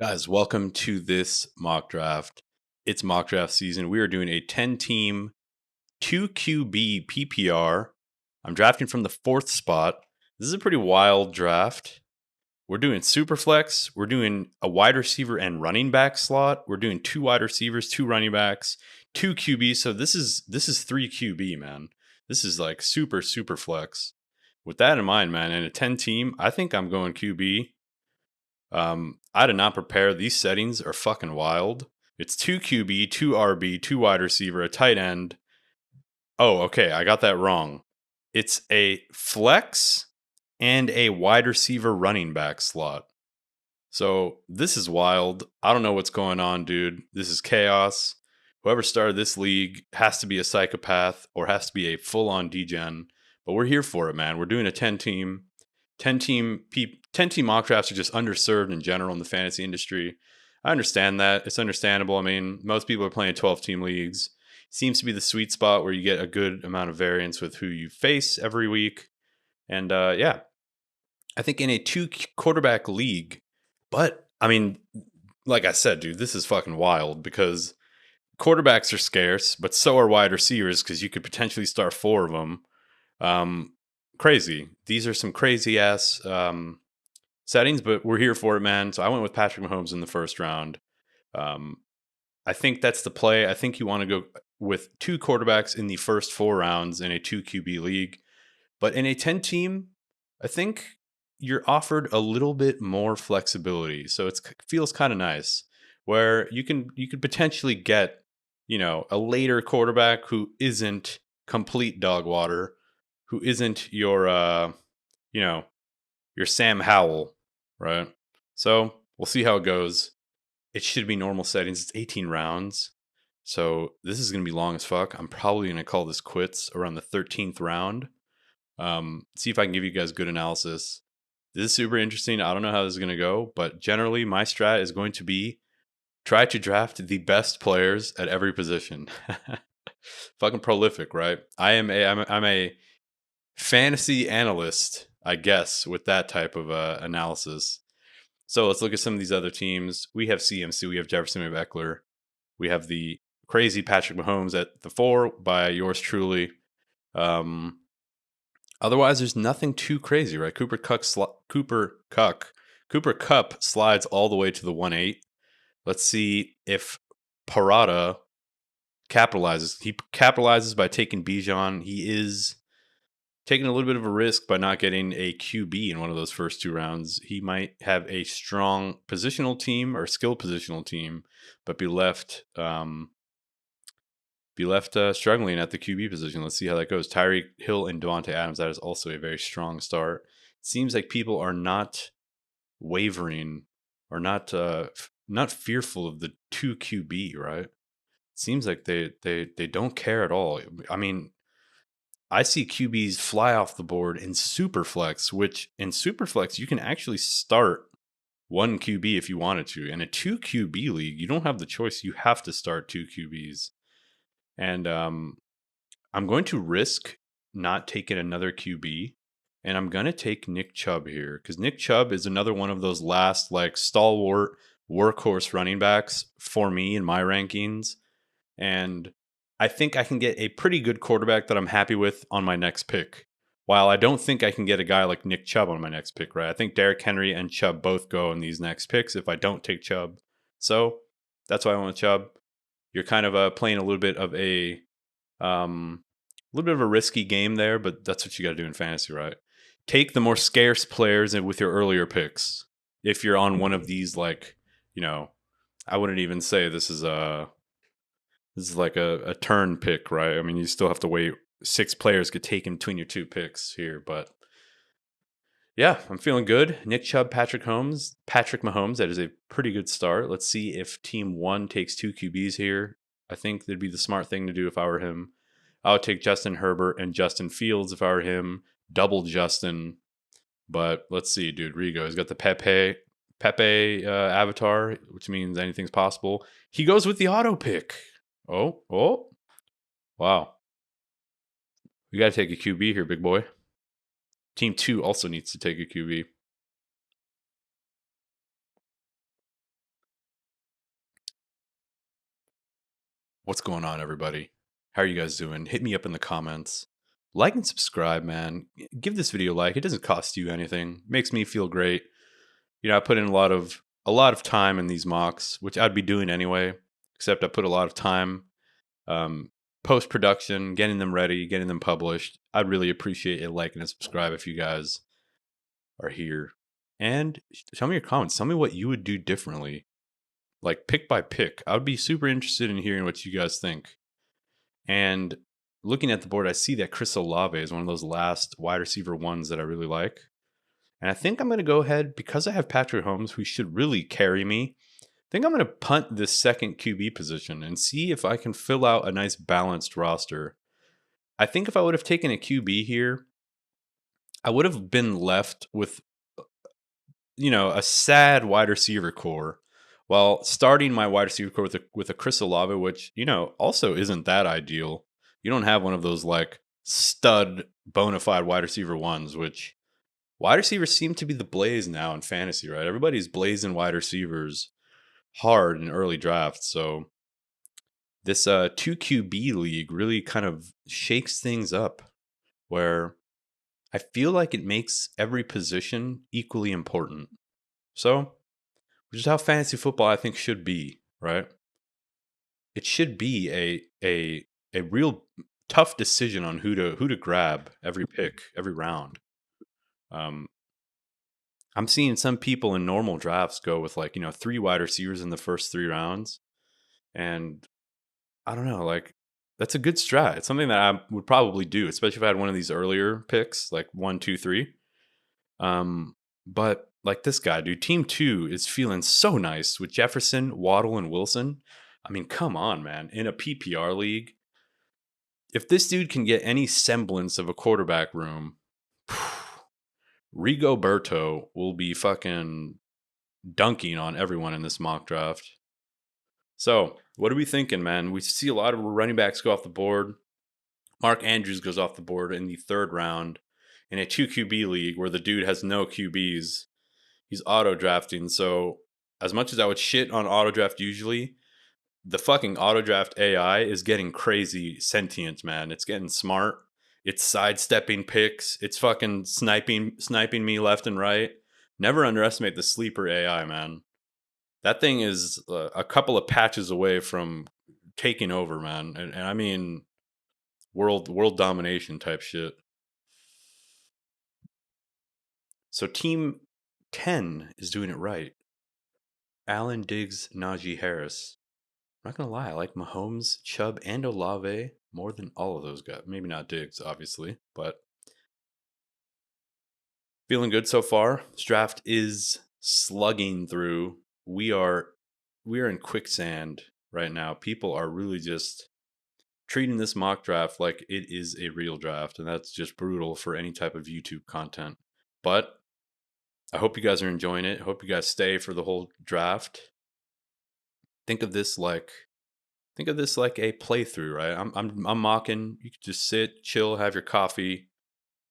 Guys, welcome to this mock draft. It's mock draft season. We are doing a 10 team 2QB PPR. I'm drafting from the fourth spot. This is a pretty wild draft. We're doing super flex. We're doing a wide receiver and running back slot. We're doing 2 wide receivers, 2 running backs, 2 QBs. So this is 3 QB, man. This is like super flex. With that in mind, man, in a 10 team, I think I'm going QB. I did not prepare. These settings are fucking wild. It's 2 QB, 2 RB, 2 wide receiver, a tight end. Oh, okay. I got that wrong. It's a flex and a wide receiver running back slot. So this is wild. I don't know what's going on, dude. This is chaos. Whoever started this league has to be a psychopath or has to be a full on degen. But we're here for it, man. We're doing a 10 team. 10 team 10 team mock drafts are just underserved in general in the fantasy industry. I understand that. It's understandable. I mean, most people are playing 12 team leagues. Seems to be the sweet spot where you get a good amount of variance with who you face every week. And yeah, I think in a 2 quarterback league, but I mean, like I said, dude, this is fucking wild because quarterbacks are scarce, but so are wide receivers because you could potentially start 4 of them. Crazy. These are some crazy ass settings, but we're here for it, man. So I went with Patrick Mahomes in the first round. Um, I think that's the play. I think you want to go with 2 quarterbacks in the first 4 rounds in a 2 QB league. But in a 10 team, I think you're offered a little bit more flexibility. So it feels kind of nice where you could potentially get, a later quarterback who isn't complete dog water, who isn't you know, your Sam Howell, right? So we'll see how it goes. It should be normal settings. It's 18 rounds. So this is going to be long as fuck. I'm probably going to call this quits around the 13th round. See if I can give you guys good analysis. This is super interesting. I don't know how this is going to go, but generally my strat is going to be try to draft the best players at every position. Fucking prolific, right? I'm a fantasy analyst, I guess, with that type of analysis. So let's look at some of these other teams. We have CMC, we have Jefferson, we have Eckler, we have the crazy Patrick Mahomes at the 4 by yours truly. Otherwise, there's nothing too crazy, right? Cooper Cup slides all the way to the 1-8. Let's see if Parada capitalizes. He capitalizes by taking Bijan. He is taking a little bit of a risk by not getting a QB in one of those first 2 rounds. He might have a strong positional team or skill positional team, but be left struggling at the QB position. Let's see how that goes. Tyreek Hill and Devontae Adams. That is also a very strong start. It seems like people are not wavering or not fearful of the 2 QB. Right? It seems like they don't care at all. I mean, I see QBs fly off the board in Superflex, which in Superflex you can actually start 1 QB if you wanted to. In a 2 QB league, you don't have the choice. You have to start 2 QBs. And I'm going to risk not taking another QB, and I'm going to take Nick Chubb here because Nick Chubb is another one of those last like stalwart workhorse running backs for me in my rankings. And I think I can get a pretty good quarterback that I'm happy with on my next pick. While I don't think I can get a guy like Nick Chubb on my next pick, right? I think Derrick Henry and Chubb both go in these next picks if I don't take Chubb. So that's why I went with Chubb. You're kind of playing a little bit of a risky game there, but that's what you got to do in fantasy, right? Take the more scarce players with your earlier picks. If you're on one of these, like, I wouldn't even say this is like a turn pick, right? I mean, you still have to wait. 6 players get taken between your 2 picks here, but yeah, I'm feeling good. Nick Chubb, Patrick Mahomes. That is a pretty good start. Let's see if Team 1 takes 2 QBs here. I think that'd be the smart thing to do if I were him. I would take Justin Herbert and Justin Fields if I were him. Double Justin. But let's see, dude. Rigo. He's got the Pepe avatar, which means anything's possible. He goes with the auto pick. Oh. Wow. We got to take a QB here, big boy. Team 2 also needs to take a QB. What's going on, everybody? How are you guys doing? Hit me up in the comments. Like and subscribe, man. Give this video a like. It doesn't cost you anything. Makes me feel great. I put in a lot of time in these mocks, which I'd be doing anyway. Except I put a lot of time um, post production, getting them ready, getting them published. I'd really appreciate a like and a subscribe if you guys are here. And tell me your comments. Tell me what you would do differently, like pick by pick. I would be super interested in hearing what you guys think. And looking at the board, I see that Chris Olave is one of those last wide receiver ones that I really like. And I think I'm going to go ahead, because I have Patrick Holmes, who should really carry me. I think I'm going to punt this second QB position and see if I can fill out a nice balanced roster. I think if I would have taken a QB here, I would have been left with, a sad wide receiver core, while starting my wide receiver core with a Chris Olave, which, also isn't that ideal. You don't have one of those like stud bona fide wide receiver ones, which wide receivers seem to be the blaze now in fantasy, right? Everybody's blazing wide receivers hard in early drafts. So this 2QB league really kind of shakes things up, where I feel like it makes every position equally important. So, which is how fantasy football I think should be, right? It should be a real tough decision on who to grab every pick, every round. Um, I'm seeing some people in normal drafts go with like, 3 wide receivers in the first 3 rounds. And I don't know, like that's a good strat. It's something that I would probably do, especially if I had one of these earlier picks, like 1, 2, 3. But like this guy, dude, team 2 is feeling so nice with Jefferson, Waddle, and Wilson. I mean, come on, man. In a PPR league, if this dude can get any semblance of a quarterback room, Rigoberto will be fucking dunking on everyone in this mock draft. So, what are we thinking, man? We see a lot of running backs go off the board. Mark Andrews goes off the board in the 3rd round in a 2 QB league where the dude has no QBs. He's auto drafting. So, as much as I would shit on auto draft usually, the fucking auto draft AI is getting crazy sentient, man. It's getting smart. It's sidestepping picks. It's fucking sniping me left and right. Never underestimate the sleeper AI, man. That thing is a couple of patches away from taking over, man. And I mean world domination type shit. So team 10 is doing it right. Allen, Diggs, Najee Harris. I'm not gonna lie, I like Mahomes, Chubb, and Olave more than all of those guys. Maybe not Diggs, obviously, but feeling good so far. This draft is slugging through. We are in quicksand right now. People are really just treating this mock draft like it is a real draft, and that's just brutal for any type of YouTube content. But I hope you guys are enjoying it. I hope you guys stay for the whole draft. Think of this like a playthrough, right? I'm mocking. You could just sit, chill, have your coffee,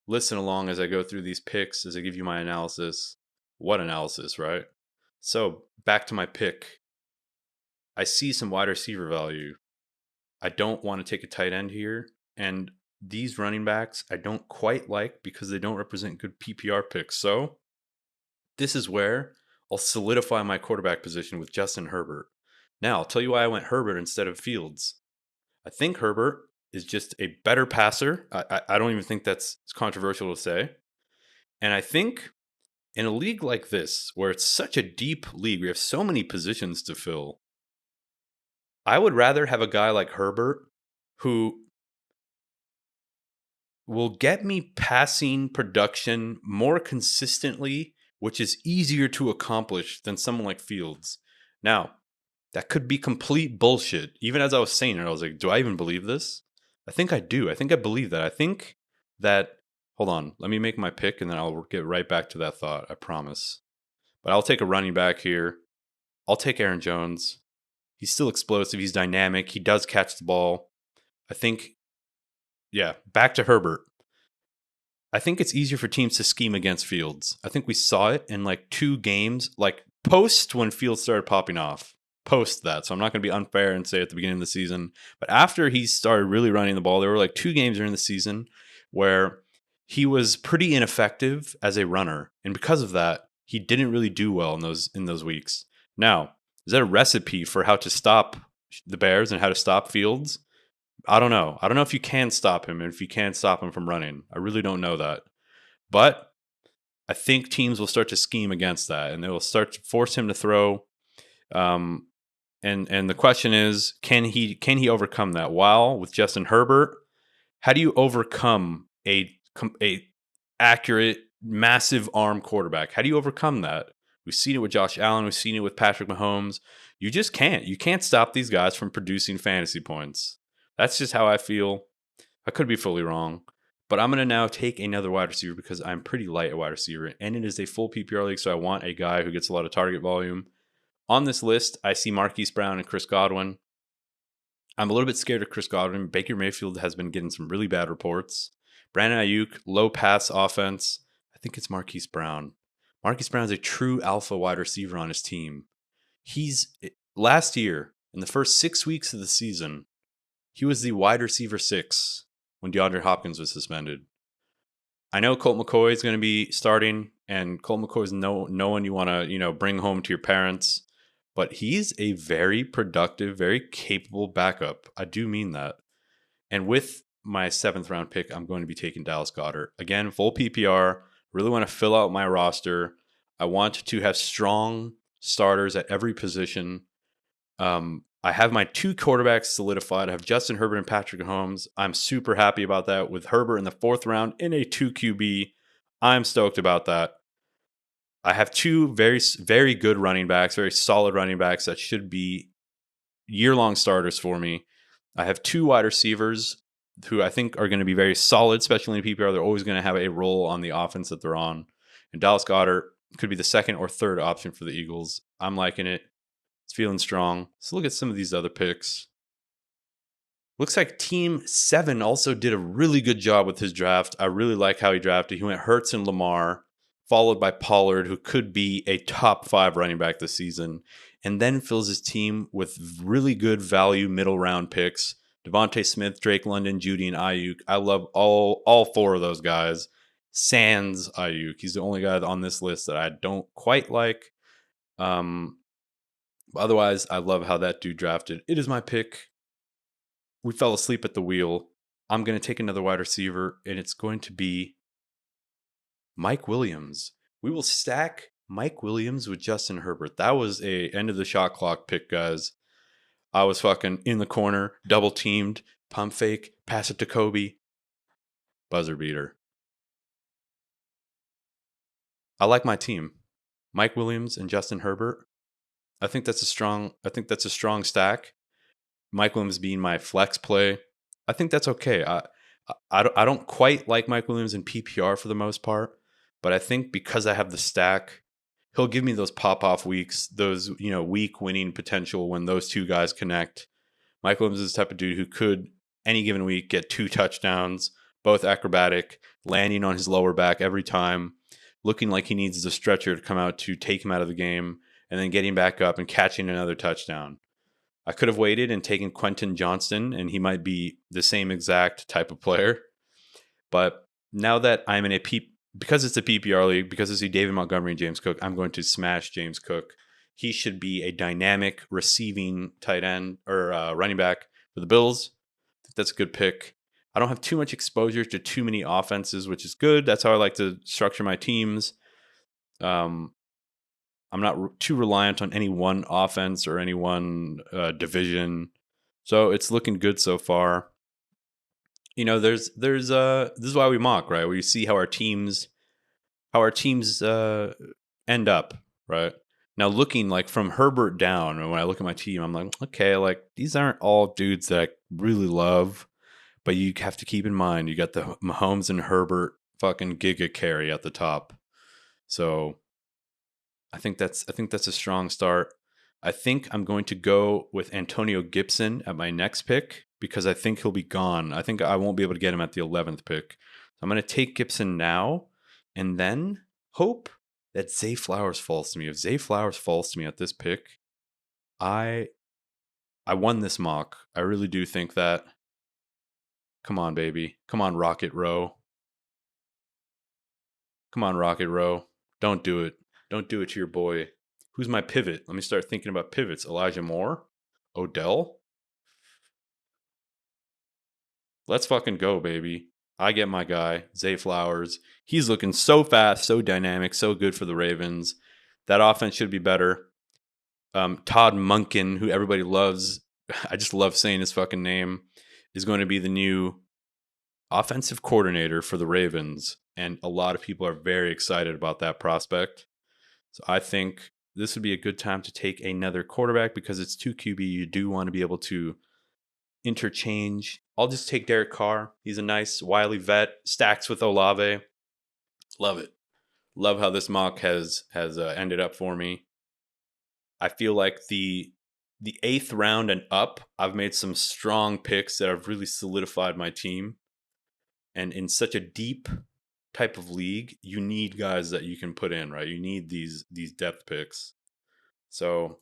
listen along as I go through these picks, as I give you my analysis. What analysis, right? So back to my pick. I see some wide receiver value. I don't want to take a tight end here. And these running backs I don't quite like because they don't represent good PPR picks. So this is where I'll solidify my quarterback position with Justin Herbert. Now, I'll tell you why I went Herbert instead of Fields. I think Herbert is just a better passer. I don't even think that's controversial to say. And I think in a league like this, where it's such a deep league, we have so many positions to fill, I would rather have a guy like Herbert who will get me passing production more consistently, which is easier to accomplish than someone like Fields. Now, that could be complete bullshit. Even as I was saying it, I was like, do I even believe this? I think I do. I think I believe that. I think that, hold on, let me make my pick and then I'll get right back to that thought. I promise. But I'll take a running back here. I'll take Aaron Jones. He's still explosive. He's dynamic. He does catch the ball. I think, yeah, back to Herbert. I think it's easier for teams to scheme against Fields. I think we saw it in like 2 games, like post when Fields started popping off. post that. So I'm not going to be unfair and say at the beginning of the season. But after he started really running the ball, there were like 2 games during the season where he was pretty ineffective as a runner. And because of that, he didn't really do well in those weeks. Now, is that a recipe for how to stop the Bears and how to stop Fields? I don't know. I don't know if you can stop him and if you can stop him from running. I really don't know that. But I think teams will start to scheme against that and they will start to force him to throw. Um, and the question is, can he overcome that? While with Justin Herbert, how do you overcome a accurate, massive arm quarterback? How do you overcome that? We've seen it with Josh Allen. We've seen it with Patrick Mahomes. You just can't. You can't stop these guys from producing fantasy points. That's just how I feel. I could be fully wrong. But I'm going to now take another wide receiver because I'm pretty light at wide receiver. And it is a full PPR league, so I want a guy who gets a lot of target volume. On this list, I see Marquise Brown and Chris Godwin. I'm a little bit scared of Chris Godwin. Baker Mayfield has been getting some really bad reports. Brandon Ayuk, low pass offense. I think it's Marquise Brown. Marquise Brown is a true alpha wide receiver on his team. Last year, in the first 6 weeks of the season, he was the wide receiver 6 when DeAndre Hopkins was suspended. I know Colt McCoy is going to be starting, and Colt McCoy is no one you want to bring home to your parents. But he's a very productive, very capable backup. I do mean that. And with my 7th round pick, I'm going to be taking Dallas Goedert. Again, full PPR. Really want to fill out my roster. I want to have strong starters at every position. I have my 2 quarterbacks solidified. I have Justin Herbert and Patrick Mahomes. I'm super happy about that. With Herbert in the 4th round in a 2 QB, I'm stoked about that. I have 2 very, very good running backs, very solid running backs that should be year-long starters for me. I have 2 wide receivers who I think are going to be very solid, especially in PPR. They're always going to have a role on the offense that they're on. And Dallas Goedert could be the 2nd or 3rd option for the Eagles. I'm liking it. It's feeling strong. So look at some of these other picks. Looks like Team 7 also did a really good job with his draft. I really like how he drafted. He went Hurts and Lamar, followed by Pollard, who could be a top 5 running back this season, and then fills his team with really good value middle round picks. Devontae Smith, Drake London, Judy, and Ayuk. I love all 4 of those guys. Sans Ayuk. He's the only guy on this list that I don't quite like. Otherwise, I love how that dude drafted. It is my pick. We fell asleep at the wheel. I'm going to take another wide receiver, and it's going to be Mike Williams. We will stack Mike Williams with Justin Herbert. That was a end of the shot clock pick, guys. I was fucking in the corner, double teamed, pump fake, pass it to Kobe. Buzzer beater. I like my team. Mike Williams and Justin Herbert. I think that's a strong stack. Mike Williams being my flex play. I think that's okay. I don't quite like Mike Williams in PPR for the most part, but I think because I have the stack, he'll give me those pop-off weeks, those week winning potential when those 2 guys connect. Mike Williams is the type of dude who could any given week get 2 touchdowns, both acrobatic, landing on his lower back every time, looking like he needs the stretcher to come out to take him out of the game, and then getting back up and catching another touchdown. I could have waited and taken Quentin Johnston, and he might be the same exact type of player. But now that I'm in because it's a PPR league, because I see David Montgomery and James Cook, I'm going to smash James Cook. He should be a dynamic receiving tight end or running back for the Bills. I think that's a good pick. I don't have too much exposure to too many offenses, which is good. That's how I like to structure my teams. I'm not too reliant on any one offense or any one division, so it's looking good so far. There's this is why we mock, right? We see how our teams end up, right? Now looking like from Herbert down, and when I look at my team, I'm like, okay, like these aren't all dudes that I really love, but you have to keep in mind you got the Mahomes and Herbert fucking giga carry at the top, so. I think that's a strong start. I think I'm going to go with Antonio Gibson at my next pick because I think he'll be gone. I think I won't be able to get him at the 11th pick. So I'm going to take Gibson now and then hope that Zay Flowers falls to me. If Zay Flowers falls to me at this pick, I I won this mock. I really do think that. Come on, baby. Come on, Rocket Row. Come on, Rocket Row. Don't do it. Don't do it to your boy. Who's my pivot? Let me start thinking about pivots. Elijah Moore? Odell? Let's fucking go, baby. I get my guy, Zay Flowers. He's looking so fast, so dynamic, so good for the Ravens. That offense should be better. Todd Munkin, who everybody loves, I just love saying his fucking name, is going to be the new offensive coordinator for the Ravens. And a lot of people are very excited about that prospect. So I think this would be a good time to take another quarterback because it's 2 QB. You do want to be able to interchange. I'll just take Derek Carr. He's a nice, wily vet, stacks with Olave. Love it. Love how this mock has ended up for me. I feel like the eighth round and up, I've made some strong picks that have really solidified my team. And in such a deep type of league, you need guys that you can put in, right? You need these depth picks. So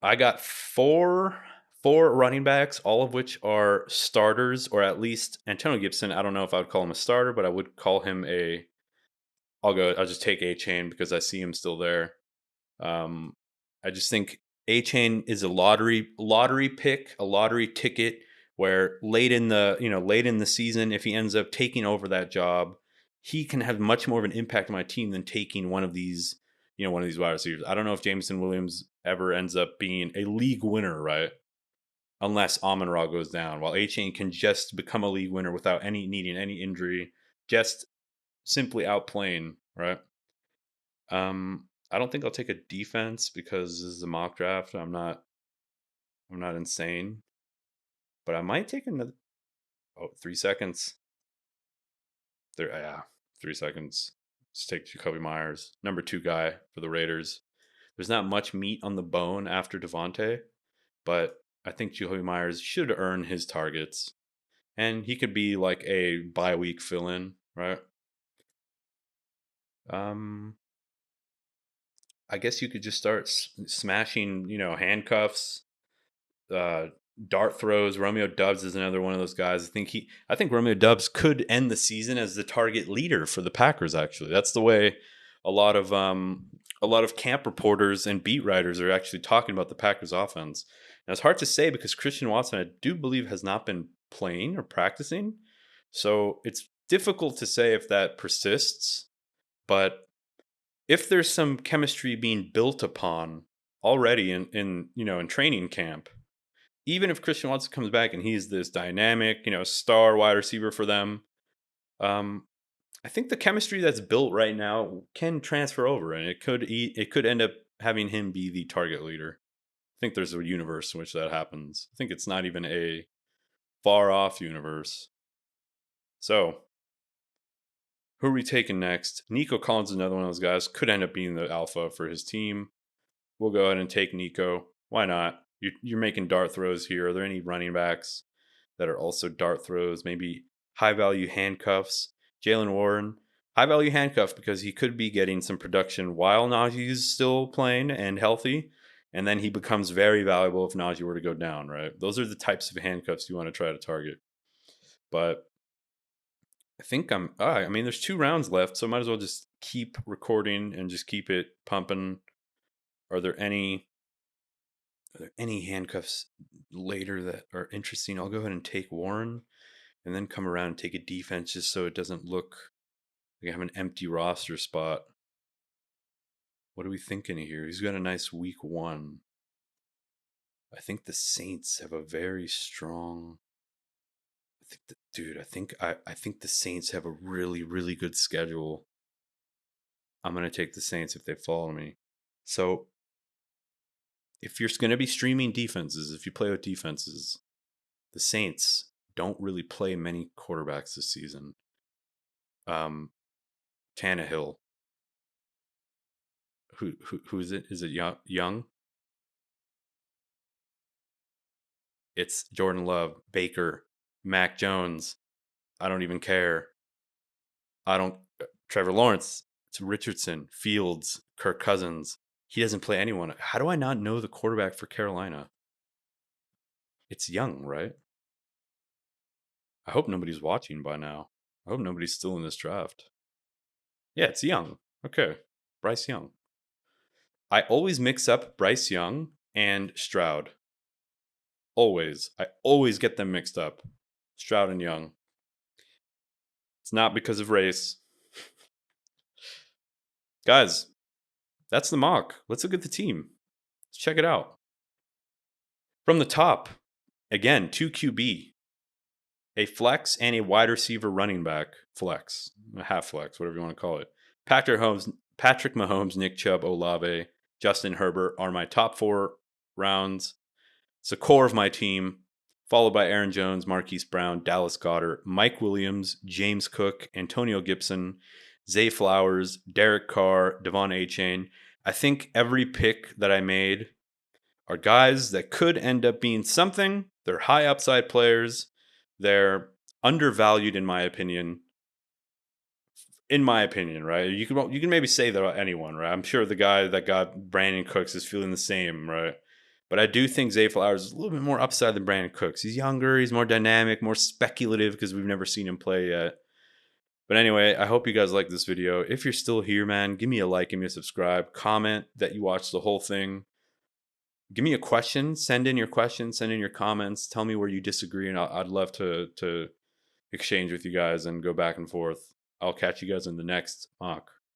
I got four running backs, all of which are starters, or at least Antonio Gibson. I don't know if I would call him a starter, but I would call him a. I'll just take A Chain because I see him still there. Um, I just think A Chain is a lottery pick, a lottery ticket where late in the season, if he ends up taking over that job, he can have much more of an impact on my team than taking one of these wide receivers. I don't know if Jameson Williams ever ends up being a league winner, right? Unless Amon Ra goes down, while A Chain can just become a league winner without any needing any injury, just simply outplaying, right? I don't think I'll take a defense because this is a mock draft. I'm not insane, but I might take another. Oh, 3 seconds. There, yeah, 3 seconds. Let's take Jacoby Myers, number two guy for the Raiders. There's not much meat on the bone after Devontae, but I think Jacoby Myers should earn his targets, and he could be like a bye week fill in, right? Um, I guess you could just start smashing, handcuffs, uh, dart throws. Romeo Dubs is another one of those guys. I think Romeo Dubs could end the season as the target leader for the Packers. Actually, that's the way a lot of camp reporters and beat writers are actually talking about the Packers offense. Now it's hard to say because Christian Watson, I do believe, has not been playing or practicing, so it's difficult to say if that persists. But if there's some chemistry being built upon already in training camp, even if Christian Watson comes back and he's this dynamic, star wide receiver for them, um, I think the chemistry that's built right now can transfer over, and it could end up having him be the target leader. I think there's a universe in which that happens. I think it's not even a far off universe. So, who are we taking next? Nico Collins is another one of those guys. Could end up being the alpha for his team. We'll go ahead and take Nico. Why not? You're making dart throws here. Are there any running backs that are also dart throws? Maybe high value handcuffs. Jalen Warren, high value handcuff because he could be getting some production while Najee's still playing and healthy. And then he becomes very valuable if Najee were to go down, right? Those are the types of handcuffs you want to try to target. But I think I mean, there's 2 rounds left, so I might as well just keep recording and just keep it pumping. Are there any handcuffs later that are interesting? I'll go ahead and take Warren and then come around and take a defense just so it doesn't look like I have an empty roster spot. What are we thinking here? He's got a nice week 1. I think the Saints have a very strong. I think the Saints have a really, really good schedule. I'm gonna take the Saints if they follow me. So if you're going to be streaming defenses, if you play with defenses, the Saints don't really play many quarterbacks this season. Tannehill. Who is it? Is it Young? It's Jordan Love, Baker, Mac Jones. I don't even care. I don't. Trevor Lawrence. It's Richardson, Fields, Kirk Cousins. He doesn't play anyone. How do I not know the quarterback for Carolina? It's Young, right? I hope nobody's watching by now. I hope nobody's still in this draft. Yeah, it's Young. Okay. Bryce Young. I always mix up Bryce Young and Stroud. Always. I always get them mixed up. Stroud and Young. It's not because of race. Guys, that's the mock. Let's look at the team. Let's check it out. From the top, again, 2 QB, a flex and a wide receiver running back flex, a half flex, whatever you want to call it. Patrick Mahomes, Nick Chubb, Olave, Justin Herbert are my top 4 rounds. It's the core of my team, followed by Aaron Jones, Marquise Brown, Dallas Goedert, Mike Williams, James Cook, Antonio Gibson, Zay Flowers, Derek Carr, Devon Achane. I think every pick that I made are guys that could end up being something. They're high upside players. They're undervalued in my opinion. In my opinion, right? You can maybe say that about anyone, right? I'm sure the guy that got Brandon Cooks is feeling the same, right? But I do think Zay Flowers is a little bit more upside than Brandon Cooks. He's younger, he's more dynamic, more speculative because we've never seen him play yet. But anyway, I hope you guys like this video. If you're still here, man, give me a like, give me a subscribe, comment that you watched the whole thing. Give me a question. Send in your questions. Send in your comments. Tell me where you disagree, and I'd love to exchange with you guys and go back and forth. I'll catch you guys in the next mock.